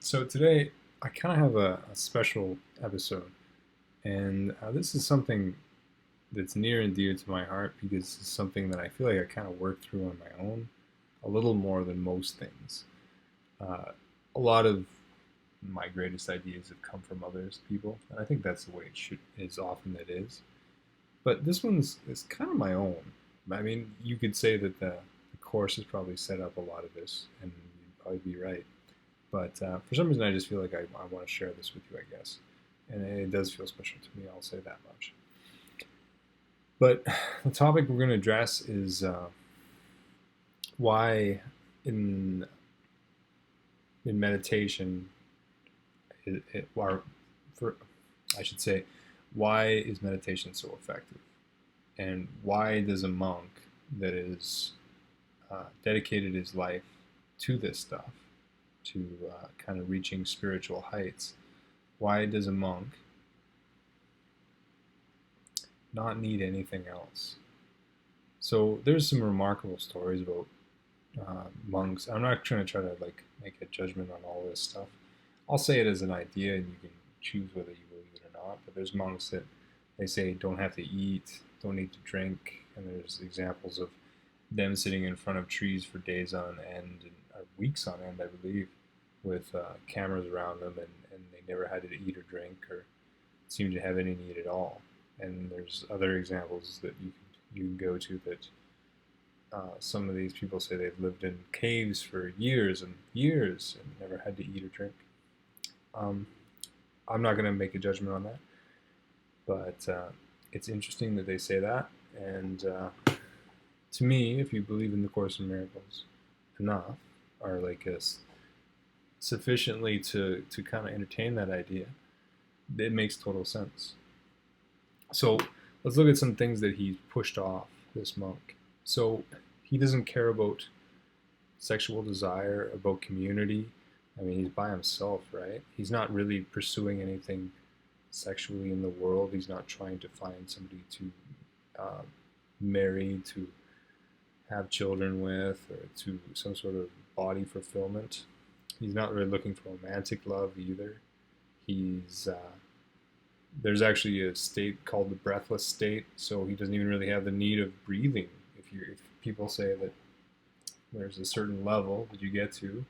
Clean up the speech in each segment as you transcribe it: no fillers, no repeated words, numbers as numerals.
So today I kind of have a special episode, and this is something that's near and dear to my heart because it's something that I feel like I kind of worked through on my own a little more than most things. Uh, a lot of my greatest ideas have come from others people, and I think that's the way it should is often it is. But this one's is kind of my own. I mean, you could say that the course has probably set up a lot of this, and you'd probably be right. But for some reason, I just feel like I want to share this with you, I guess. And it does feel special to me, I'll say that much. But the topic we're going to address is why in in meditation, or for, I should say, why is meditation so effective? And why does a monk that is dedicated his life to this stuff, to kind of reaching spiritual heights, why does a monk not need anything else? So there's some remarkable stories about monks. I'm not trying to like make a judgment on all this stuff. I'll say it as an idea, and you can choose whether you believe it or not. But there's monks that they say don't have to eat, don't need to drink, and there's examples of them sitting in front of trees for days on end and weeks on end, I believe, with cameras around them, and they never had to eat or drink or seem to have any need at all. And there's other examples that you can go to that some of these people say they've lived in caves for years and years and never had to eat or drink. Um, I'm not going to make a judgment on that, but it's interesting that they say that. And to me, if you believe in the Course in Miracles enough, or like sufficiently to kind of entertain that idea, it makes total sense. So let's look at some things that he pushed off, this monk. So he doesn't care about sexual desire, about community. I mean, he's by himself, right? He's not really pursuing anything sexually in the world. He's not trying to find somebody to uh, marry, to have children with, or to some sort of body fulfillment. He's not really looking for romantic love either. He's there's actually a state called the breathless state, so he doesn't even really have the need of breathing. If people say that there's a certain level that you get to,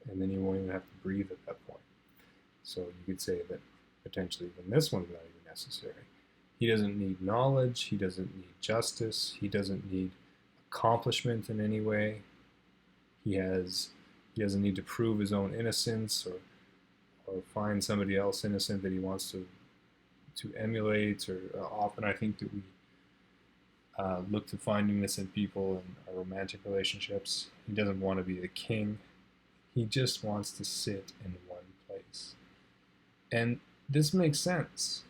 and then you won't even have to breathe at that point. So you could say that potentially even this one's not even necessary. He doesn't need knowledge. He doesn't need justice. He doesn't need accomplishment in any way. He doesn't need to prove his own innocence or find somebody else innocent that he wants to emulate. Or often I think that we look to find innocent people in our romantic relationships. He doesn't want to be the king. He just wants to sit in one place. And this makes sense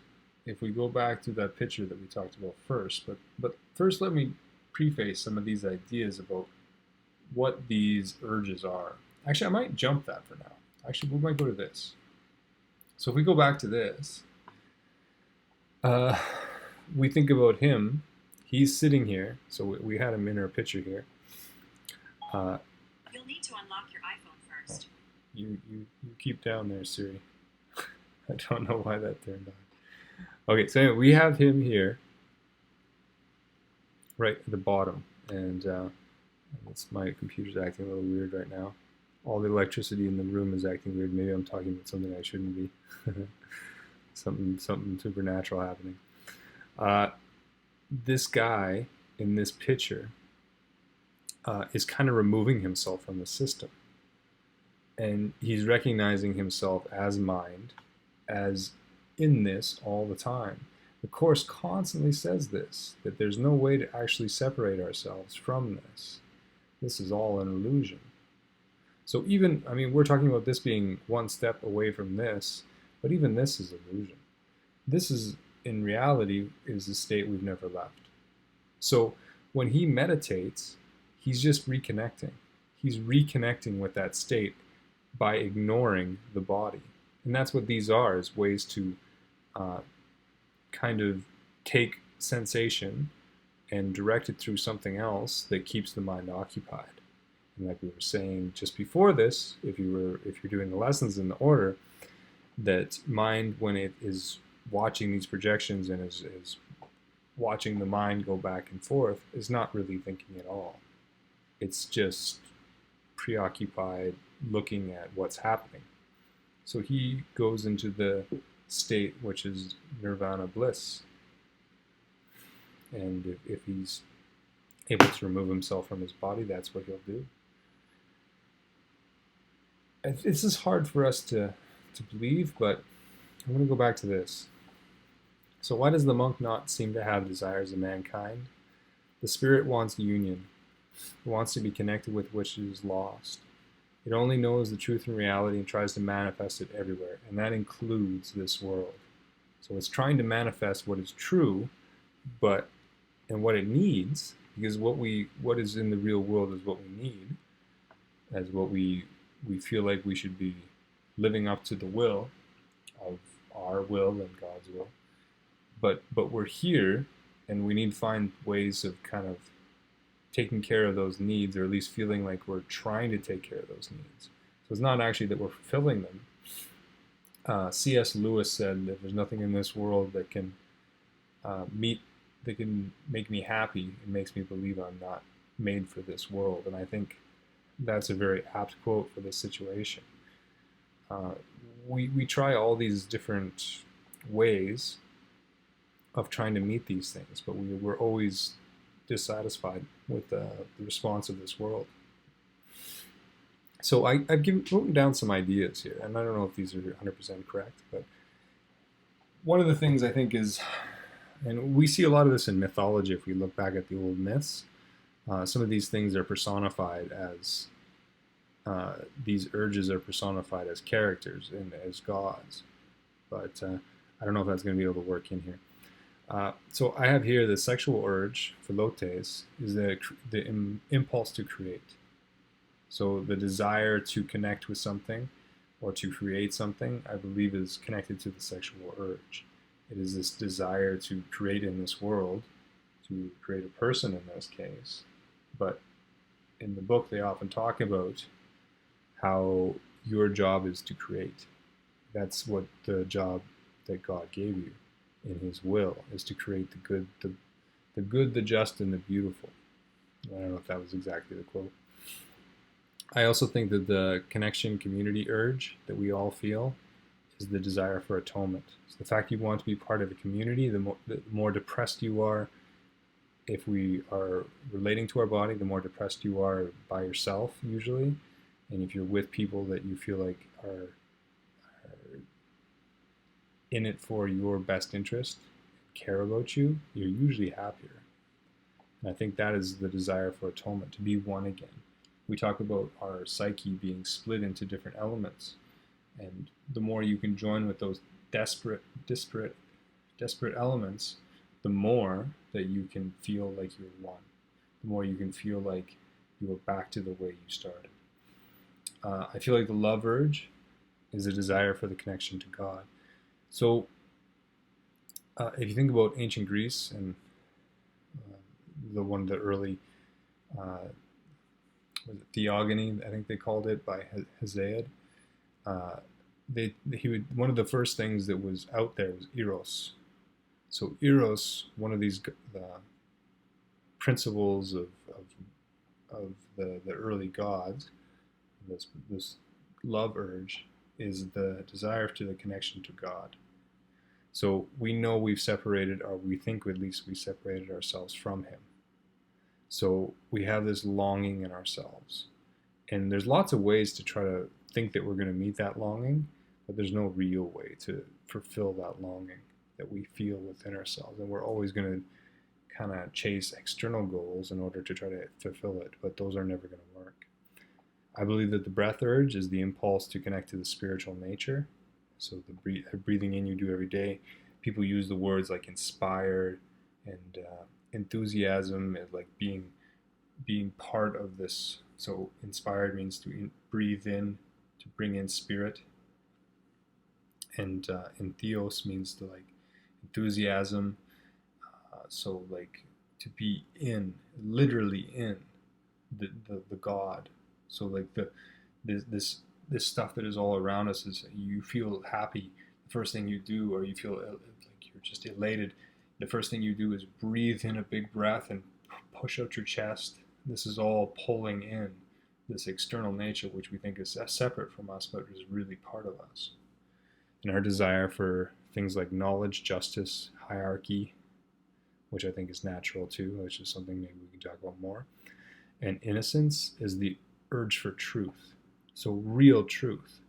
if we go back to that picture that we talked about first. But first, let me preface some of these ideas about what these urges are. Actually, I might jump that for now. Actually, we might go to this. So if we go back to this, uh, we think about him. He's sitting here. So we had him in our picture here. You'll need to unlock your iPhone first. You keep down there, Siri. I don't know why that turned on. Okay, so anyway, we have him here, right at the bottom, and my computer's acting a little weird right now. All the electricity in the room is acting weird. Maybe I'm talking about something I shouldn't be. something supernatural happening. Uh, this guy in this picture is kind of removing himself from the system, and he's recognizing himself as mind, as in this all the time. The Course constantly says this, that there's no way to actually separate ourselves from this. This is all an illusion. So even, I mean, we're talking about this being one step away from this, but even this is illusion. This is, in reality, is the state we've never left. So when he meditates, he's just reconnecting. He's reconnecting with that state by ignoring the body. And that's what these are, is ways to kind of take sensation and direct it through something else that keeps the mind occupied. And like we were saying just before this, if you're doing the lessons in the order, that mind, when it is watching these projections and is watching the mind go back and forth, is not really thinking at all. It's just preoccupied looking at what's happening. So he goes into the state which is nirvana bliss. And if he's able to remove himself from his body, that's what he'll do. This is hard for us to believe, but I'm going to go back to this. So why does the monk not seem to have desires of mankind? The spirit wants union. It wants to be connected with which is lost. It only knows the truth and reality and tries to manifest it everywhere, and that includes this world. So it's trying to manifest what is true, and what it needs, because what is in the real world is what we need, as what we feel like we should be living up to the will of our will and God's will. But we're here, and we need to find ways of kind of taking care of those needs, or at least feeling like we're trying to take care of those needs. So it's not actually that we're fulfilling them. C.S. Lewis said that there's nothing in this world that can make me happy and makes me believe I'm not made for this world. And I think that's a very apt quote for this situation. We try all these different ways of trying to meet these things, but we're always dissatisfied with the response of this world. So I've written down some ideas here, and I don't know if these are 100% correct, but one of the things I think is, and we see a lot of this in mythology if we look back at the old myths, some of these things are personified as, these urges are personified as characters and as gods. But I don't know if that's going to be able to work in here. So I have here the sexual urge, philotes, is the impulse to create. So the desire to connect with something or to create something, I believe, is connected to the sexual urge. It is this desire to create in this world, to create a person in this case. But in the book, they often talk about how your job is to create. That's what the job that God gave you in His will, is to create the good, the just, and the beautiful. I don't know if that was exactly the quote. I also think that the connection community urge that we all feel is the desire for atonement. So the fact you want to be part of a community, the more depressed you are. If we are relating to our body, the more depressed you are by yourself usually. And if you're with people that you feel like are in it for your best interest, care about you, you're usually happier. And I think that is the desire for atonement, to be one again. We talk about our psyche being split into different elements. And the more you can join with those disparate elements, the more that you can feel like you're one. The more you can feel like you are back to the way you started. I feel like the love urge is a desire for the connection to God. So if you think about ancient Greece and one of the early was it theogony, I think they called it, by Hesiod. One of the first things that was out there was eros. So eros, one of these principles of the early gods, this love urge, is the desire to the connection to God. So we know we've separated, or we think at least we separated ourselves from Him. So we have this longing in ourselves. And there's lots of ways to try to think that we're going to meet that longing, but there's no real way to fulfill that longing that we feel within ourselves. And we're always going to kind of chase external goals in order to try to fulfill it, but those are never going to work. I believe that the breath urge is the impulse to connect to the spiritual nature. So the breathing in you do every day. People use the words like inspired and enthusiasm, as like being part of this. So inspired means to breathe in, to bring in spirit, and entheos means to like enthusiasm. So like to be in, literally in the God. So like this this this stuff that is all around us is you feel happy. The first thing you do, or you feel like you're just elated. The first thing you do is breathe in a big breath and push out your chest. This is all pulling in this external nature, which we think is separate from us, but is really part of us. And our desire for things like knowledge, justice, hierarchy, which I think is natural too, which is something maybe we can talk about more. And innocence is the urge for truth. So, real truth.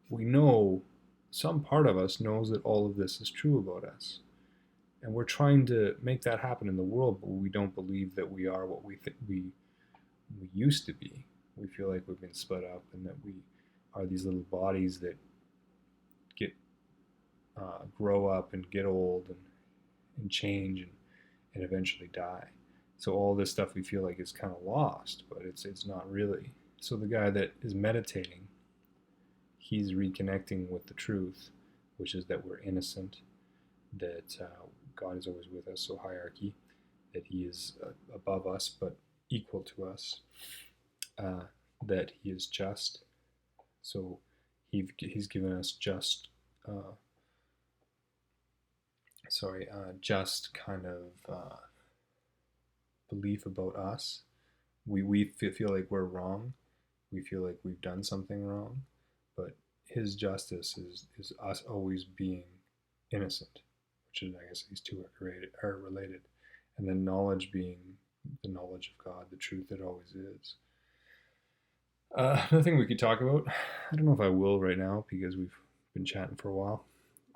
We know, some part of us knows that all of this is true about us. And we're trying to make that happen in the world, but we don't believe that we are what we used to be. We feel like we've been split up and that we are these little bodies that get grow up and get old and change and eventually die. So all this stuff we feel like is kind of lost, but it's not really. So the guy that is meditating, he's reconnecting with the truth, which is that we're innocent, that God is always with us, so hierarchy, that He is above us but equal to us, uh, that He is just, so He's given us just, uh, just kind of belief about us. We feel like we're wrong. We feel like we've done something wrong, but His justice is us always being innocent, which is, I guess, these two are related, and then knowledge being the knowledge of God, the truth that always is. Another thing we could talk about, I don't know if I will right now because we've been chatting for a while,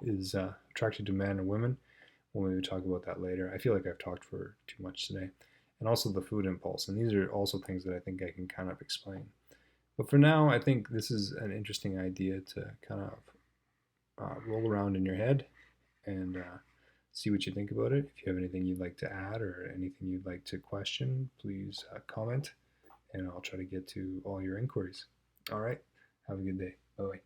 is attracted to men and women. We'll maybe talk about that later. I feel like I've talked for too much today. And also the food impulse. And these are also things that I think I can kind of explain. But for now, I think this is an interesting idea to kind of roll around in your head and see what you think about it. If you have anything you'd like to add or anything you'd like to question, please comment and I'll try to get to all your inquiries. All right. Have a good day. Bye bye.